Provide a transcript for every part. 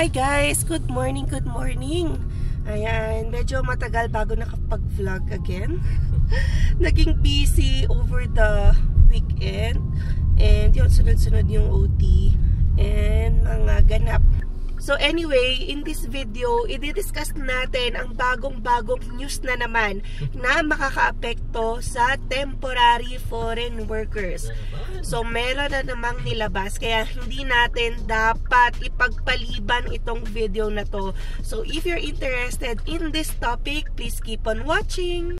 Hi guys! Good morning, good morning! Ayan, medyo matagal bago nakapag-vlog again. Naging busy over the weekend. And yun, sunod-sunod yung OT. And mga ganap. So anyway, in this video, i-discuss natin ang bagong-bagong news na naman na makakaapekto sa temporary foreign workers. So meron na namang nilabas, kaya hindi natin dapat ipagpaliban itong video na to. So if you're interested in this topic, please keep on watching.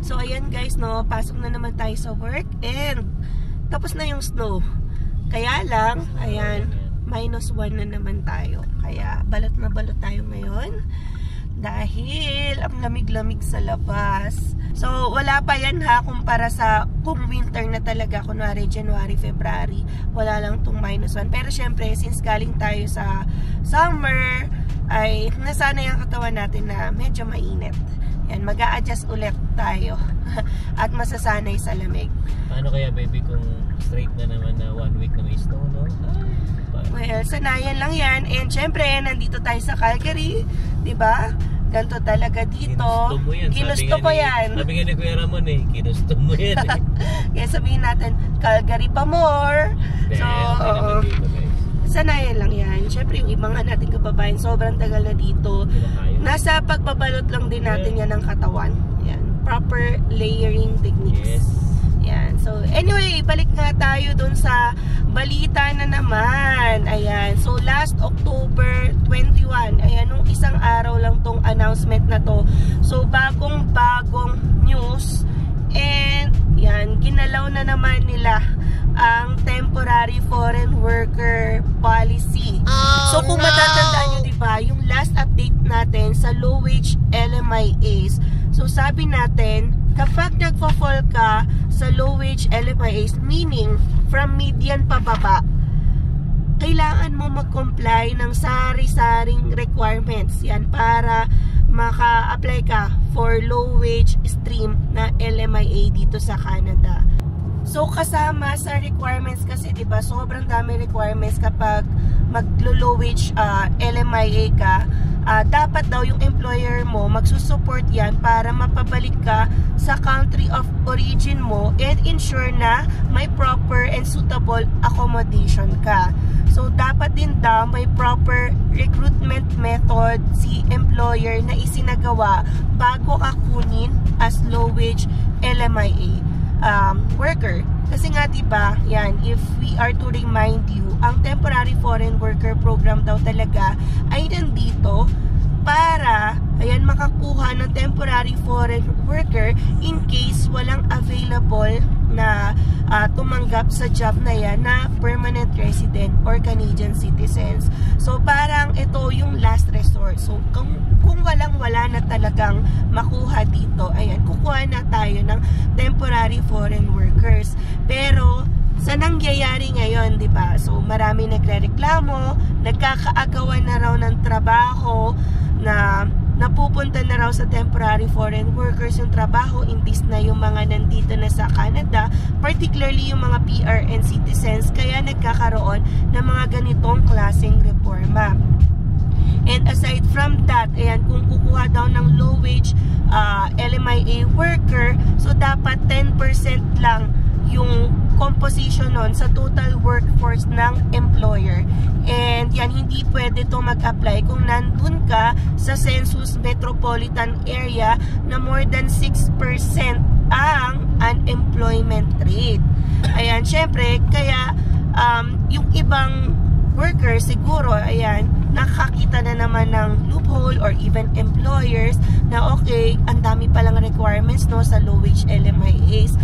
So ayan guys, no, pasok na naman tayo sa work and tapos na yung snow. Kaya lang, ayan, -1 na naman tayo. Kaya balot na balot tayo ngayon dahil ang lamig-lamig sa labas. So wala pa yan ha, kumpara sa kung winter na talaga, kunwari January, February, wala lang tong -1. Pero syempre, since galing tayo sa summer, ay nasanay ang katawan natin na medyo mainit. Yan, mag-a-adjust ulit tayo at masasanay sa lamig. Paano kaya baby kung straight na naman na 1 week na may snow, no? Well, sanayan lang yan. And syempre, nandito tayo sa Calgary, diba? Ganto talaga dito. Ginusto mo yan. Ginusto ko yan. Sabi nga ni Kuya Ramon eh, ginusto mo yan eh. Kaya sabihin natin, Calgary pa more. So, sanayan lang yan. Syempre, yung ibang nating kababayan, sobrang tagal na dito. Nasa pagbabalot lang din natin yan ng katawan. Yan. Proper layering techniques. Yes. Yan. So, anyway, balik nga tayo dun sa balita na naman. Ayan. So, last October 21, ayan, nung isang araw lang tong announcement na to. So, bagong-bagong news. And, yan, ginalaw na naman nila ang temporary foreign worker policy. So kung matatandaan nyo, diba, yung last update natin sa low wage LMIAs, so sabi natin, kapag nagpa-fall ka sa low wage LMIAs, meaning from median pababa, kailangan mo mag-comply ng sari-saring requirements yan para maka-apply ka for low wage stream na LMIA dito sa Canada. So kasama sa requirements kasi, 'di ba, sobrang dami requirements kapag mag-low wage LMIA ka. Dapat daw yung employer mo magsusupport yan para mapabalik ka sa country of origin mo and ensure na may proper and suitable accommodation ka. So dapat din daw may proper recruitment method si employer na isinagawa bago ka kunin as low wage LMIA worker. Kasi nga diba, yan, if we are to remind you, ang temporary foreign worker program daw talaga ay nandito para, ayan, makakuha ng temporary foreign worker in case walang available na tumanggap sa job na yan na permanent resident or Canadian citizens. So parang ito yung last resort. So kung walang-wala na talagang makuha dito, ayan, kukuha na tayo ng temporary foreign workers. Pero sa nangyayari ngayon, di ba? So marami nagrereklamo, nagkakaagawan na raw ng trabaho, na napupunta na raw sa temporary foreign workers yung trabaho imbis na yung mga nandito na sa Canada, particularly yung mga PR and citizens, kaya nagkakaroon ng mga ganitong klaseng reforma. And aside from that, ayan, kung kukuha daw ng low wage LMIA worker, so dapat 10% lang yung composition nun sa total workforce ng employer. And yan, hindi pwede to mag-apply kung nandun ka sa census metropolitan area na more than 6% ang unemployment rate. Ayan, syempre, kaya yung ibang workers siguro, ayan, nakakita na naman ng loophole or even employers na okay, ang dami palang requirements, no, sa low wage LMIAs.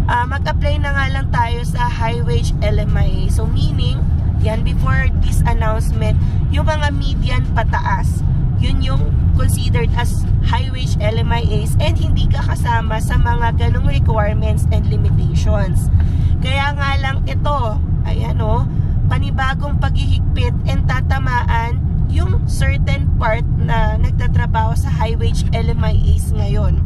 Mag-apply na nga lang tayo sa high wage LMIA. So meaning, yan, before this announcement, yung mga median pataas, yun yung considered LMIAs and hindi ka kasama sa mga ganong requirements and limitations. Kaya nga lang ito, ayan o, panibagong paghihigpit and tatamaan yung certain part na nagtatrabaho sa high wage LMIAs ngayon.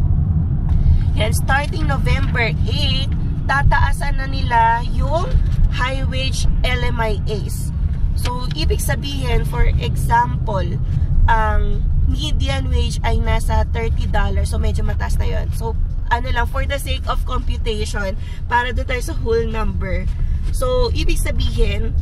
Yan, starting November 8, tataasan na nila yung high wage LMIAs. So, ibig sabihin, for example, ang median wage ay nasa $30. So, medyo mataas na yun. So, ano lang, for the sake of computation, para doon tayo sa whole number. So, ibig sabihin,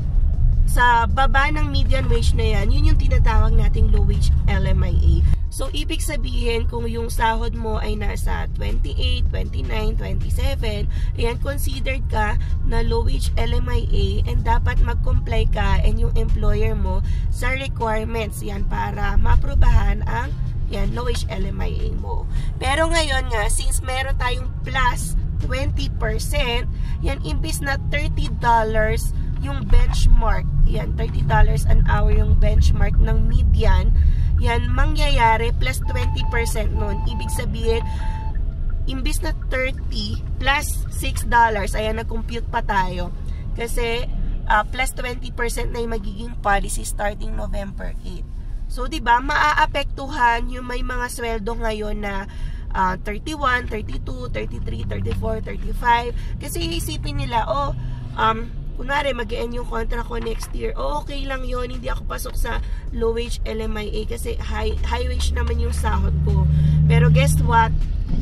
sa baba ng median wage na yan, yun yung tinatawag nating low wage LMIA. So, ibig sabihin, kung yung sahod mo ay nasa 28, 29, 27, ayan, considered ka na low wage LMIA and dapat mag-comply ka and yung employer mo sa requirements yan para maaprubahan ang yan, low wage LMIA mo. Pero ngayon nga, since meron tayong plus 20%, yan, imbis na $30 yung benchmark, yan, $30 an hour yung benchmark ng median, yan, mangyayari plus 20% nun. Ibig sabihin, imbis na 30 plus $6, ayan, nag-compute pa tayo. Kasi, plus 20% na yung magiging policy starting November 8. So, diba, maaapektuhan yung may mga sweldo ngayon na 31, 32, 33, 34, 35. Kasi isipin nila, kunwari, mag-end yung contract ko next year. Okay lang yun, hindi ako pasok sa low wage LMIA kasi high wage naman yung sahod ko. Pero guess what?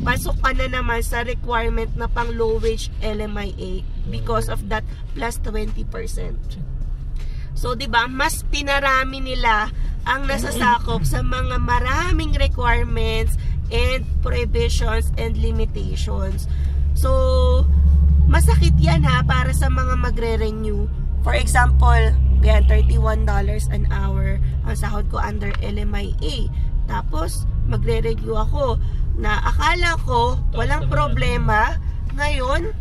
Pasok ka na naman sa requirement na pang low wage LMIA because of that plus 20%. So, diba, mas pinarami nila ang nasasakop sa mga maraming requirements and prohibitions and limitations. So, masakit yan ha para sa mga magre-renew. For example, yan, $31 an hour ang sahod ko under LMIA. Tapos, magre-renew ako na akala ko walang problema. Ngayon,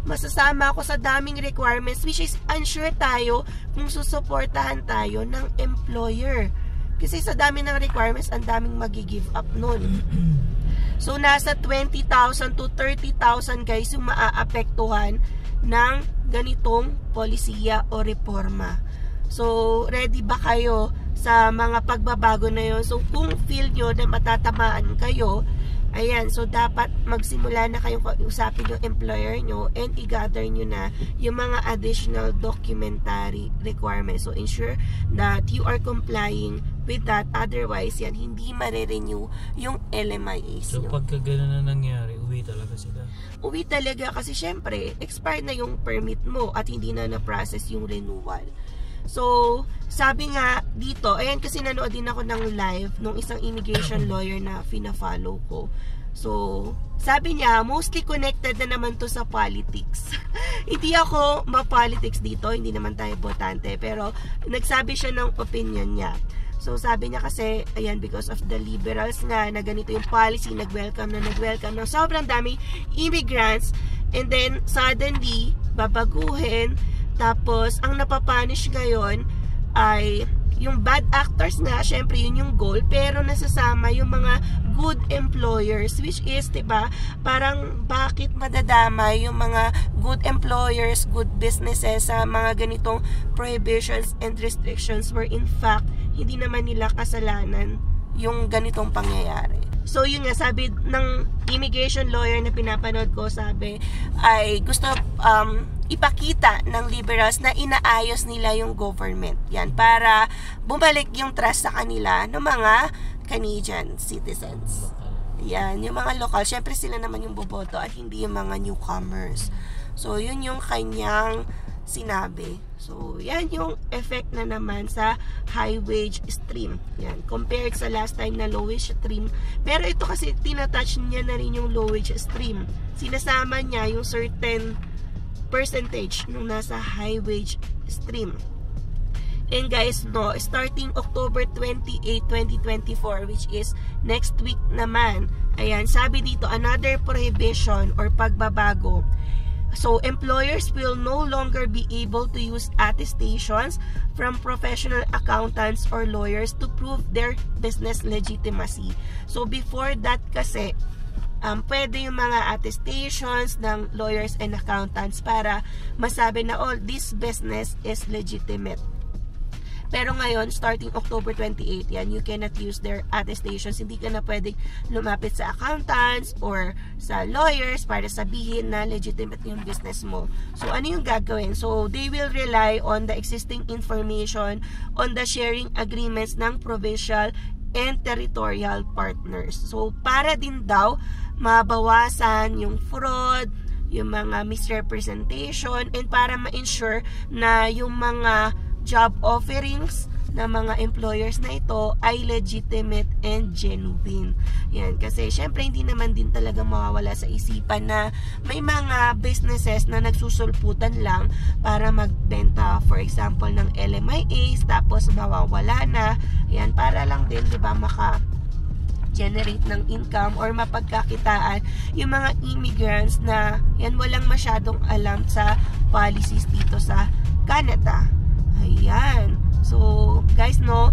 masasama ako sa daming requirements which is unsure tayo kung susuportahan tayo ng employer. Kasi sa dami ng requirements, ang daming magi-give up nun. So, nasa 20,000 to 30,000 guys yung maaapektuhan ng ganitong polisiya o reforma. So, ready ba kayo sa mga pagbabago na yun? So, kung feel nyo na matatamaan kayo, ayan, so dapat magsimula na kayong usapin yung employer nyo and i-gather nyo na yung mga additional documentary requirements. So, ensure that you are complying with that. Otherwise, yan, hindi marirenew yung LMIAs nyo. So, pagka gano'n na nangyari, uwi talaga sila? Uwi talaga kasi syempre, expired na yung permit mo at hindi na na-process yung renewal. So, sabi nga dito, ayan kasi nanood din ako ng live nung isang immigration lawyer na fina-follow ko. So, sabi niya, mostly connected na naman to sa politics. Hindi ako ma-politics dito, hindi naman tayo botante, pero nagsabi siya ng opinion niya. So, sabi niya kasi, ayan, because of the liberals nga, na ganito yung policy, nag-welcome na sobrang daming immigrants, and then, suddenly, babaguhin. Tapos, ang napapunish ngayon ay yung bad actors nga, syempre yun yung goal, pero nasasama yung mga good employers, which is, diba, parang bakit madadama yung mga good employers, good businesses sa mga ganitong prohibitions and restrictions where in fact, hindi naman nila kasalanan yung ganitong pangyayari. So, yun nga, sabi ng immigration lawyer na pinapanood ko, sabi, ay gusto ipakita ng liberals na inaayos nila yung government. Yan, para bumalik yung trust sa kanila ng mga Canadian citizens. Yan, yung mga local, syempre sila naman yung boboto at hindi yung mga newcomers. So, yun yung kanyang sinabi. So, yan yung effect na naman sa high wage stream. Yan, compared sa last time na low wage stream. Pero ito kasi tinatouch niya na rin yung low wage stream. Sinasama niya yung certain percentage nung nasa high wage stream. And guys, no, starting October 28, 2024, which is next week naman, ayan, sabi dito, another prohibition or pagbabago So, employers will no longer be able to use attestations from professional accountants or lawyers to prove their business legitimacy. So, before that kasi, pwede yung mga attestations ng lawyers and accountants para masabi na, oh, this business is legitimate. Pero ngayon, starting October 28, yan, you cannot use their attestations. Hindi ka na pwedeng lumapit sa accountants or sa lawyers para sabihin na legitimate yung business mo. So, ano yung gagawin? So, they will rely on the existing information on the sharing agreements ng provincial and territorial partners. So, para din daw mabawasan yung fraud, yung mga misrepresentation, and para ma-ensure na yung mga job offerings ng mga employers na ito ay legitimate and genuine. Yan, kasi syempre hindi naman din talaga mawawala sa isipan na may mga businesses na nagsusulputan lang para magbenta, for example, ng LMIAs, tapos mawawala na. Yan, para lang din, di ba, generate ng income or mapagkakitaan yung mga immigrants na yan walang masyadong alam sa policies dito sa Canada. Ayan. So, guys, no,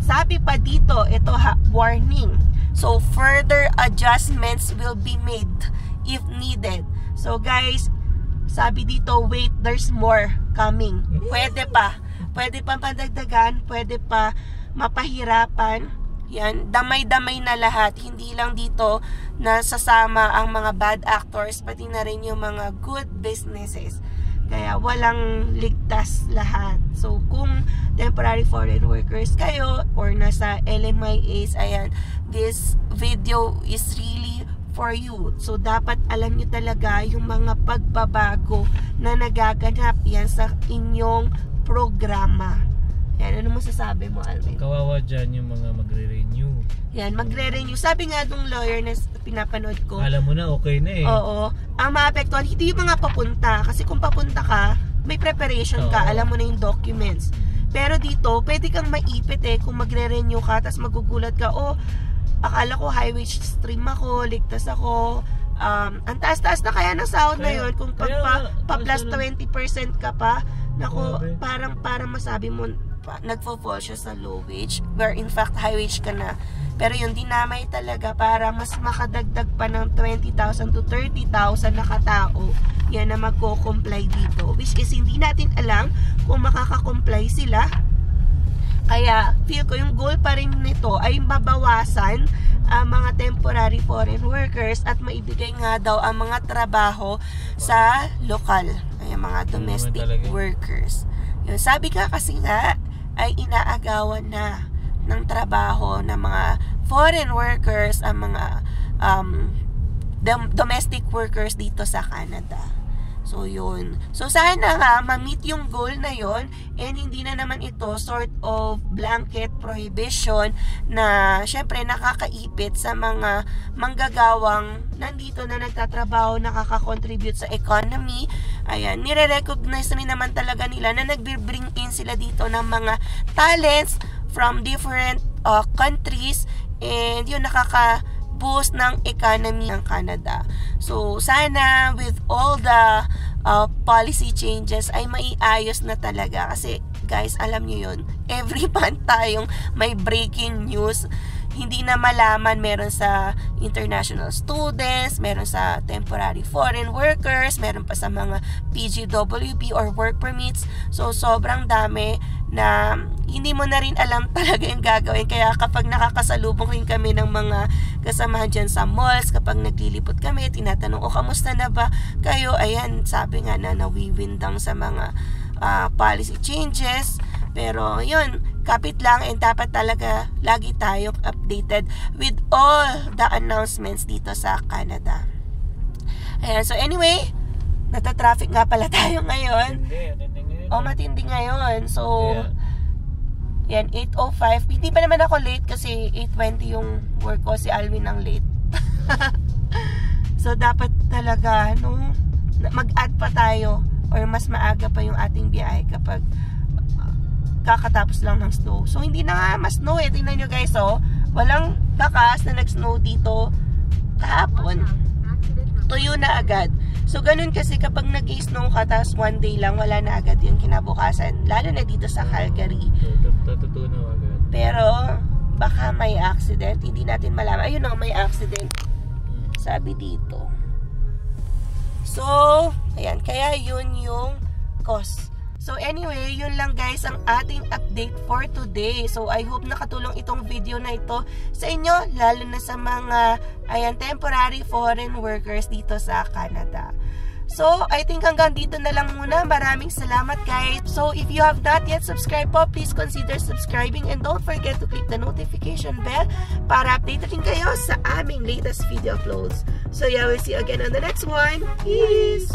sabi pa dito, ito warning. So, further adjustments will be made if needed. So, guys, sabi dito, wait, there's more coming. Pwede pa pandagdagan, pwede pa mapahirapan. Yan, damay-damay na lahat. Hindi lang dito na sasama ang mga bad actors, pati na rin yung mga good businesses. Kaya walang ligtas lahat. So, kung temporary foreign workers kayo or nasa LMIAs, ayan, this video is really for you. So, dapat alam nyo talaga yung mga pagbabago na nagaganap yan sa inyong programa. Yan, ano mo sasabi mo, Alvin? Kawawa dyan yung mga magre-renew. Yan, magre-renew. Sabi nga nung lawyer na pinapanood ko, alam mo na, okay na eh. Oo. Ang maapektuhan, hindi yung mga papunta. Kasi kung papunta ka, may preparation ka. Alam mo na yung documents. Pero dito, pwede kang maipit eh. Kung magre-renew ka, tapos magugulat ka, oh, akala ko high wage stream ako, ligtas ako. Ang taas-taas na kaya ng sahod na yun. Kung pa-plus 20% ka pa, naku, parang masabi mo, nagfo-fall siya sa low wage, where in fact high wage ka na. Pero yung dinamay talaga para mas makadagdag pa ng 20,000 to 30,000 na katao, yan na magko-comply dito, which is hindi natin alam kung makaka-comply sila. Kaya feel ko yung goal pa rin nito ay mabawasan ang mga temporary foreign workers at maibigay nga daw ang mga trabaho sa lokal, ay mga domestic workers. Yung sabi ka kasi nga ay inaagawan na ng trabaho ng mga foreign workers ang mga domestic workers dito sa Canada. So, yun. So, sana nga ma-meet yung goal na yun and hindi na naman ito sort of blanket prohibition na syempre nakakaipit sa mga manggagawang nandito na nagtatrabaho, nakaka-contribute sa economy. Ayan, nire-recognize rin naman talaga nila na nag-bring in sila dito ng mga talents from different countries and yun nakaka-boost ng economy ng Canada. So, sana with all the policy changes ay maiayos na talaga. Kasi, guys, alam nyo yun, every month tayong may breaking news. Hindi na malaman, meron sa international students, meron sa temporary foreign workers, meron pa sa mga PGWP or work permits. So, sobrang dami na hindi mo na rin alam talaga yung gagawin. Kaya kapag nakakasalubong rin kami ng mga kasamahan dyan sa malls, kapag naglilipot kami, tinatanong, o kamusta na ba kayo? Ayan, sabi nga na nawiwindang sa mga policy changes. Pero yun, kapit lang and dapat talaga lagi tayong updated with all the announcements dito sa Canada. Ayan, so anyway, nata-traffic nga pala tayo ngayon. Matindi ngayon. So, yan, 8:05. Hindi pa naman ako late kasi 8:20 yung work ko. Si Alvin ang late. So, dapat talaga, no, mag-add pa tayo or mas maaga pa yung ating biyahe kapag kakatapos lang ng snow. So, hindi na nga mas snow eh. Tingnan nyo guys, oh. Walang bakas na nag-snow dito kahapon. Tuyo na agad. So, ganun kasi kapag nag-snow ka, tapos one day lang, wala na agad yun kinabukasan. Lalo na dito sa Calgary. Tututunaw agad. Pero, baka may accident. Hindi natin malaman. Ayun na, may accident. Sabi dito. So, ayan. Kaya yun yung cause. So anyway, yun lang guys ang ating update for today. So I hope nakatulong itong video na ito sa inyo, lalo na sa mga temporary foreign workers dito sa Canada. So I think hanggang dito na lang muna. Maraming salamat guys. So if you have not yet subscribed po, please consider subscribing and don't forget to click the notification bell para updated din kayo sa aming latest video uploads. So yeah, we'll see you again on the next one. Peace!